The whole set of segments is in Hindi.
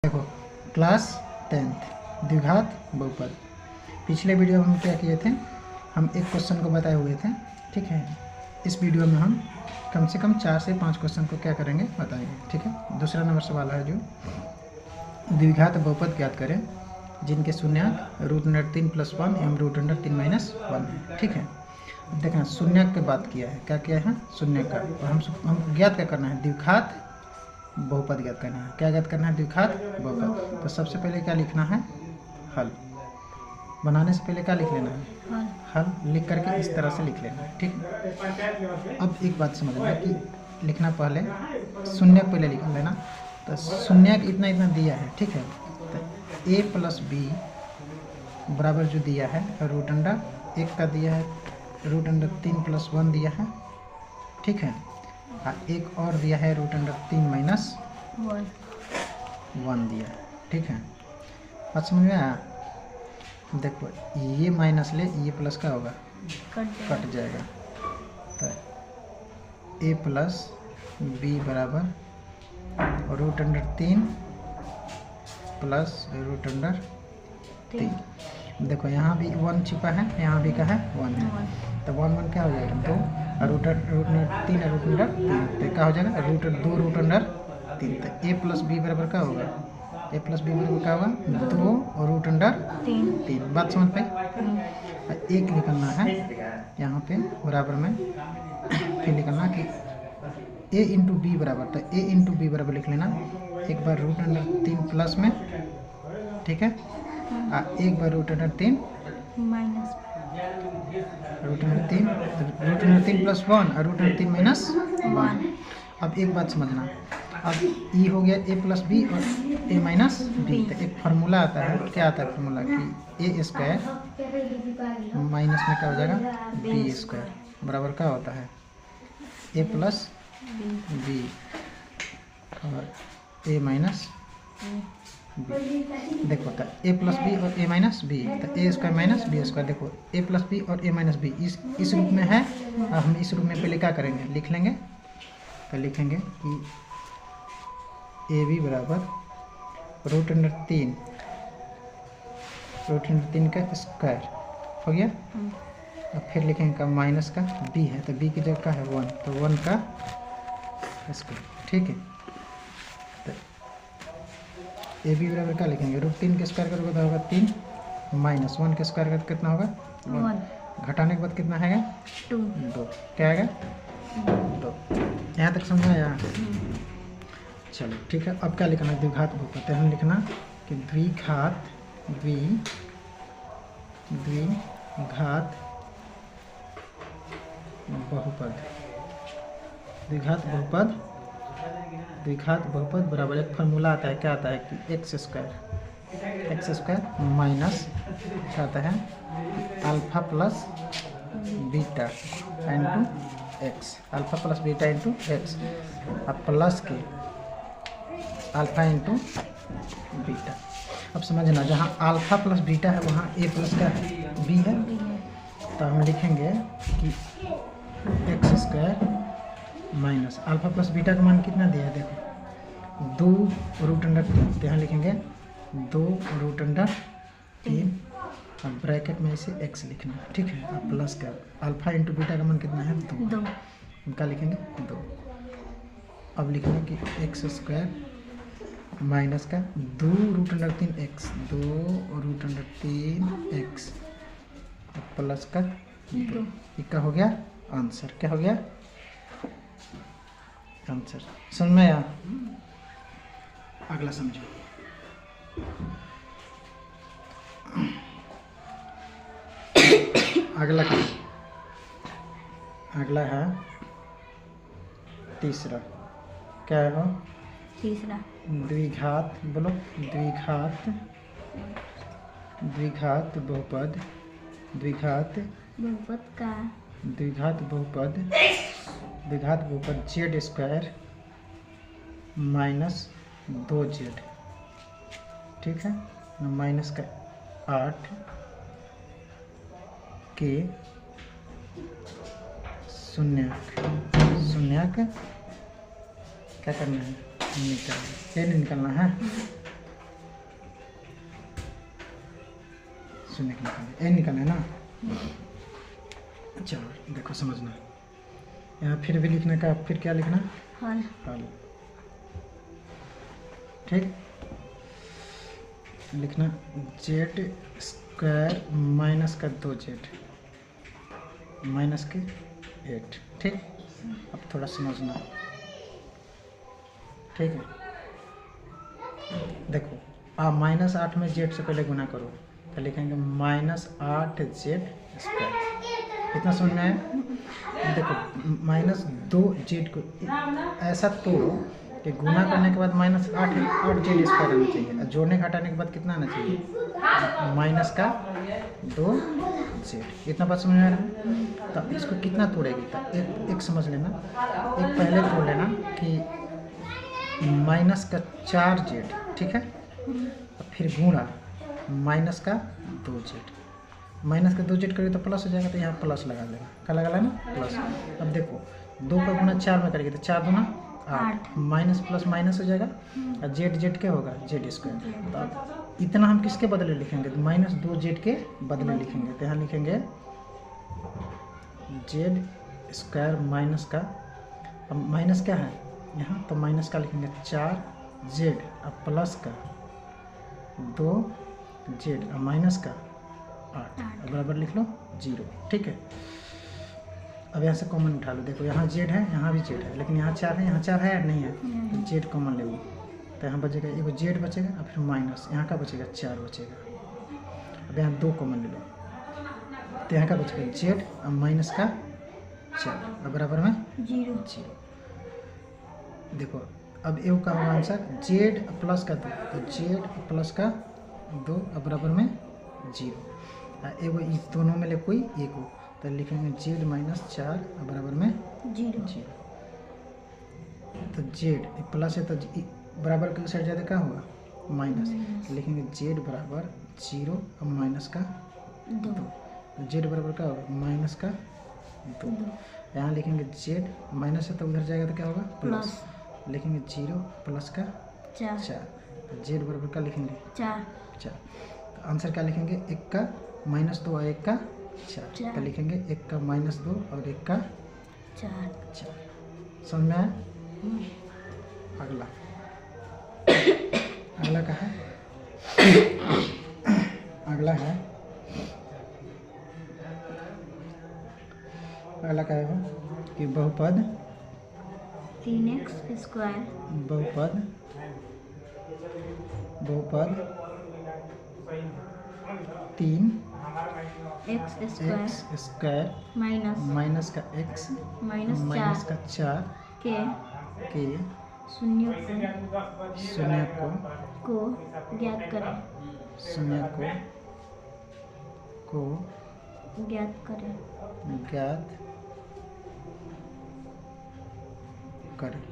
देखो क्लास 10th द्विघात बहुपद। पिछले वीडियो में हम क्या किए थे, हम एक क्वेश्चन को बताए हुए थे। ठीक है, इस वीडियो में हम कम से कम 4 से 5 क्वेश्चन को क्या करेंगे बताएंगे। ठीक है, दूसरा नंबर सवाल है जो द्विघात बहुपद ज्ञात करें जिनके शून्यक √3 + 1 एवं √3 - 1 है। ठीक है, अब देखना शून्यक की बात किया है, क्या किया है शून्यक का। और हम ज्ञात क्या करना है, द्विघात बहुपद ज्ञात करना है। क्या ज्ञात करना है, द्विघात बहुपद। तो सबसे पहले क्या लिखना है, हल। बनाने से पहले क्या लिख लेना है, हल लिख करके इस तरह से लिख लेना है। ठीक है, अब एक बात समझना कि लिखना पहले शून्यक पहले लिख लेना। तो शून्यक इतना इतना दिया है। ठीक है, तो a + b बराबर जो दिया है √1 का दिया है, √3 + 1 दिया है। ठीक है, एक और दिया है √3 - 1 दिया है। ठीक है, बात समझ में आया। देखो ये माइनस ले, ये प्लस का होगा कट जाएगा। तो a + b बराबर √3 + √3। देखो यहाँ भी 1 छिपा है, यहाँ भी का है 1 है। तो 1 1 क्या हो जाएगा 2, √3 तो क्या हो जाएगा √2 √3। तो a + b बराबर क्या होगा, a + b बराबर क्या होगा 2 √3। बात समझ पाई। एक निकलना है यहाँ पे बराबर में, फिर निकलना कि a × b बराबर। तो a × b बराबर लिख लेना एक बार √3 प्लस में। ठीक है, एक बार √3 √3 + 1 और √3 - 1। अब एक बात समझना, अब ये हो गया a + b और a - b। तो एक फार्मूला आता है, क्या आता है फार्मूला कि a² माइनस में क्या हो जाएगा b² बराबर क्या होता है a + b और a - b। देखो तो a + b और a - b, तो a² - b²। देखो a + b और a - b इस रूप में है। और हम इस रूप में पहले क्या करेंगे, लिख लेंगे। तो लिखेंगे कि ab बराबर √3 का स्क्वायर हो गया। और फिर लिखेंगे का माइनस का b है, तो b की जगह का है 1, तो 1 का स्क्वायर। ठीक है, तो ए बी बराबर क्या लिखेंगे, √3 के स्क्वायर करोगे तो होगा 3 - 1 के स्क्वायर का कितना होगा 1। घटाने के बाद कितना है 2। क्या आएगा 2। यहाँ तक समझ आया। चलो ठीक है, अब क्या लिखना है, द्विघात बहुपद। तो हम लिखना कि द्विघात बहुपद। द्विघात बहुपद बराबर एक फार्मूला आता है, क्या आता है कि x² माइनस क्या आता है alpha plus beta into x, alpha plus beta into x, अब प्लस के अल्फा इंटू बीटा। अब समझना, जहाँ अल्फा प्लस बीटा है वहाँ a प्लस का b है। तो हम लिखेंगे कि x² minus alpha plus beta का मान कितना दिया है, देखो 2 √3। तो यहाँ लिखेंगे 2 √3 और ब्रैकेट में इसे x लिखना। ठीक है, अब प्लस का अल्फा इंटू बीटा का मान कितना है 2। हम क्या लिखेंगे 2। अब लिखेंगे कि x² माइनस का 2 √3x, 2 √3x और प्लस का 2। क्या हो गया आंसर, क्या हो गया आंसर। समझ में आया। अगला समझो, अगला है तीसरा। क्या है वो, तीसरा द्विघात, बोलो द्विघात बहुपद। द्विघात बहुपद z² - 2z। ठीक है, माइनस का 8 के शून्यक क्या करना है, निकालना है। शून्य के निकालेंगे, ए निकालना है ना। चलो देखो समझना, यहाँ फिर भी लिखने का, फिर क्या लिखना, हल। हल, ठीक। लिखना जेड स्क्वायर माइनस का 2z माइनस के 8, ठीक। अब थोड़ा समझना, ठीक है। देखो आप -8 में z से पहले गुना करो तो लिखेंगे -8z स्क्वायर। इतना समझ में आया? देखो -2z को ऐसा तोड़ो कि गुना करने के बाद -8 8z स्क्वायर आना चाहिए, और जोड़ने का हटाने के बाद कितना आना चाहिए, -2z। इतना बात समझ में आ रहा है? तो इसको कितना तोड़ेगी, तो एक समझ लेना, एक पहले तोड़ लेना कि -4z, ठीक है। और फिर गुणा -2z, -2z करेंगे तो प्लस हो जाएगा, तो यहाँ प्लस लगा लेना, क्या लगा लेना, प्लस। अब देखो 2 का गुना 4 में करेंगे तो 4 दूना 8, माइनस प्लस माइनस हो जाएगा, और जेड क्या होगा, जेड स्क्वायर। तो अब इतना हम किसके बदले लिखेंगे, तो -2z के बदले लिखेंगे, तो यहाँ लिखेंगे जेड स्क्वायर माइनस का, अब माइनस क्या है यहाँ, तो माइनस का लिखेंगे 4z और प्लस का 2z और माइनस का 8 बराबर लिख लो 0, ठीक है। अब यहाँ से कॉमन उठा लो, देखो यहाँ z है, यहाँ भी z है, लेकिन यहाँ 4 है, यहाँ 4 है या नहीं है, तो z कॉमन ले लो, तो यहाँ बचेगा एगो z बचेगा, और फिर माइनस यहाँ का बचेगा 4 बचेगा। अब यहाँ 2 कॉमन ले लो, तो यहाँ का बचेगा z और माइनस का 4 और बराबर में 0। देखो अब एगो का होगा आंसर z प्लस का 2, तो z प्लस का 2 और बराबर में 0। एगो इस दोनों में ले कोई एक हो, तो लिखेंगे z -4 और बराबर में 0। तो z प्लस है तो बराबर के साइड ज़्यादा क्या होगा, माइनस, लिखेंगे z बराबर 0 और माइनस का 2, तो z बराबर क्या होगा, माइनस का 2। यहाँ लिखेंगे z माइनस है तो उधर जाएगा तो क्या होगा, प्लस, लिखेंगे 0 प्लस का 4, तो z बराबर का लिखेंगे 4। तो आंसर क्या लिखेंगे, 1 का -2 और 1 का 4, तो लिखेंगे 1 का -2 और 1 का 4। समझ में आया? अगला अगला क्या है, अगला है, अगला क्या है कि बहुपद 3x स्क्वायर, बहुपद 3x स्क्वायर माइनस का x माइनस का 4 के शून्य को ज्ञात करें, ज्ञात करें,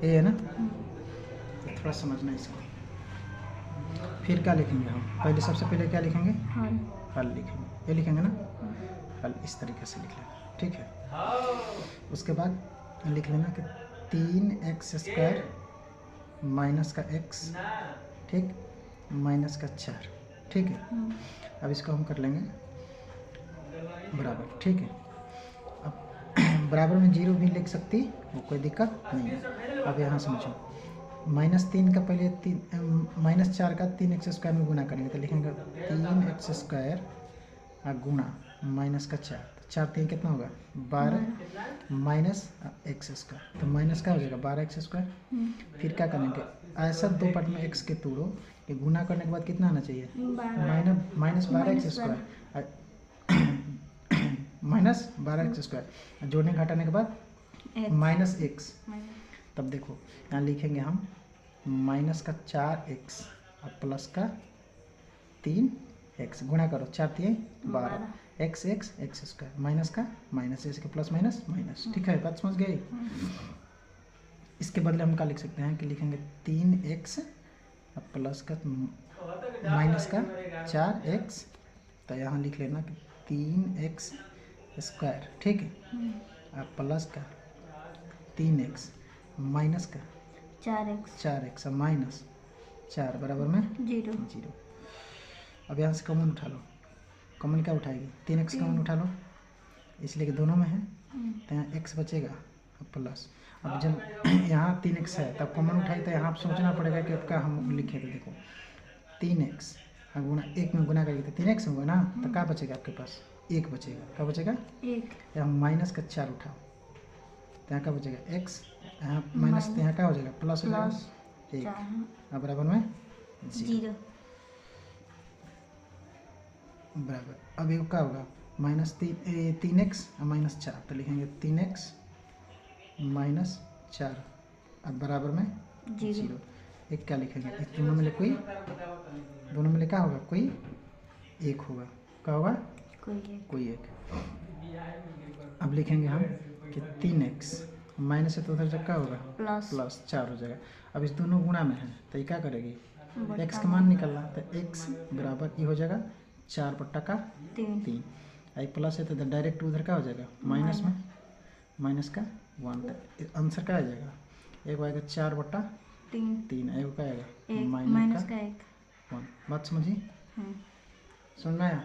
ये है ना। तो थोड़ा समझना इसको, फिर क्या लिखेंगे हम, पहले सबसे पहले क्या लिखेंगे, हल लिखेंगे, ये लिखेंगे ना, हल इस तरीके से लिख लेना, ठीक है। उसके बाद लिख लेना कि 3x स्क्वायर माइनस का x, ठीक, माइनस का 4, ठीक है। अब इसको हम कर लेंगे बराबर, ठीक है। अब बराबर में 0 भी लिख सकती, वो कोई दिक्कत नहीं है। अब यहाँ समझो, -3 का पहले -4 का 3x स्क्वायर में गुना करेंगे, तो लिखेंगे 3x स्क्वायर गुणा माइनस का 4, तो 4 3 कितना होगा 12 माइनस x स्क्वायर, तो माइनस का हो जाएगा 12x स्क्वायर। फिर क्या करेंगे, ऐसा 2 पार्ट में x के तोड़ो कि गुना करने के बाद कितना आना चाहिए, -12x स्क्वायर -12x स्क्वायर, जोड़ने घटाने के बाद -x। तब देखो यहाँ लिखेंगे हम माइनस का 4x और प्लस का 3x, गुणा करो 4 3 12, x स्क्वायर माइनस का माइनस, इसके प्लस माइनस माइनस, ठीक है, बात समझ गई। इसके बदले हम क्या लिख सकते हैं कि लिखेंगे 3x और प्लस का माइनस का 4x, तो यहाँ लिख लेना कि 3x स्क्वायर, ठीक है, और प्लस का 3x माइनस का 4x और माइनस 4 बराबर में 0। अब यहाँ से कॉमन उठा लो, कॉमन क्या उठाएगी? 3x कॉमन उठा लो, इसलिए कि दोनों में है तो यहाँ x बचेगा प्लस। अब जब यहाँ 3x है तब कॉमन उठाई तो यहाँ आप सोचना पड़ेगा कि आपका हम लिखे तो देखो 3x गुना 1 में गुना करेंगे तो 3x होगा ना, तो क्या बचेगा आपके पास? 1 बचेगा। क्या बचेगा? 1। यहाँ माइनस का 4 उठाओ तो यहाँ क्या बचेगा? x, यहाँ माइनस तो यहाँ क्या हो जाएगा? प्लस हो जाएगा 1 अब बराबर में 0 बराबर। अब ये क्या होगा? -3x और -4 तो लिखेंगे 3x -4 अब बराबर में 0। एक क्या लिखेंगे? इस दोनों में कोई, दोनों में क्या होगा? कोई एक होगा। क्या होगा? कोई एक। अब लिखेंगे हम कि 3x माइनस है तो उधर जब क्या होगा? प्लस 4 हो जाएगा। अब इस दोनों गुणा में है तो ये क्या करेगी? x का मान निकलना तो x बराबर ये हो जाएगा 4/3। आई प्लस है तो डायरेक्ट उधर क्या हो जाएगा? माइनस में माइनस का 1 आंसर क्या आ जाएगा? एक आएगा 4/3, एक क्या आएगा? माइनस का 1। बात समझिए? समझ में आया?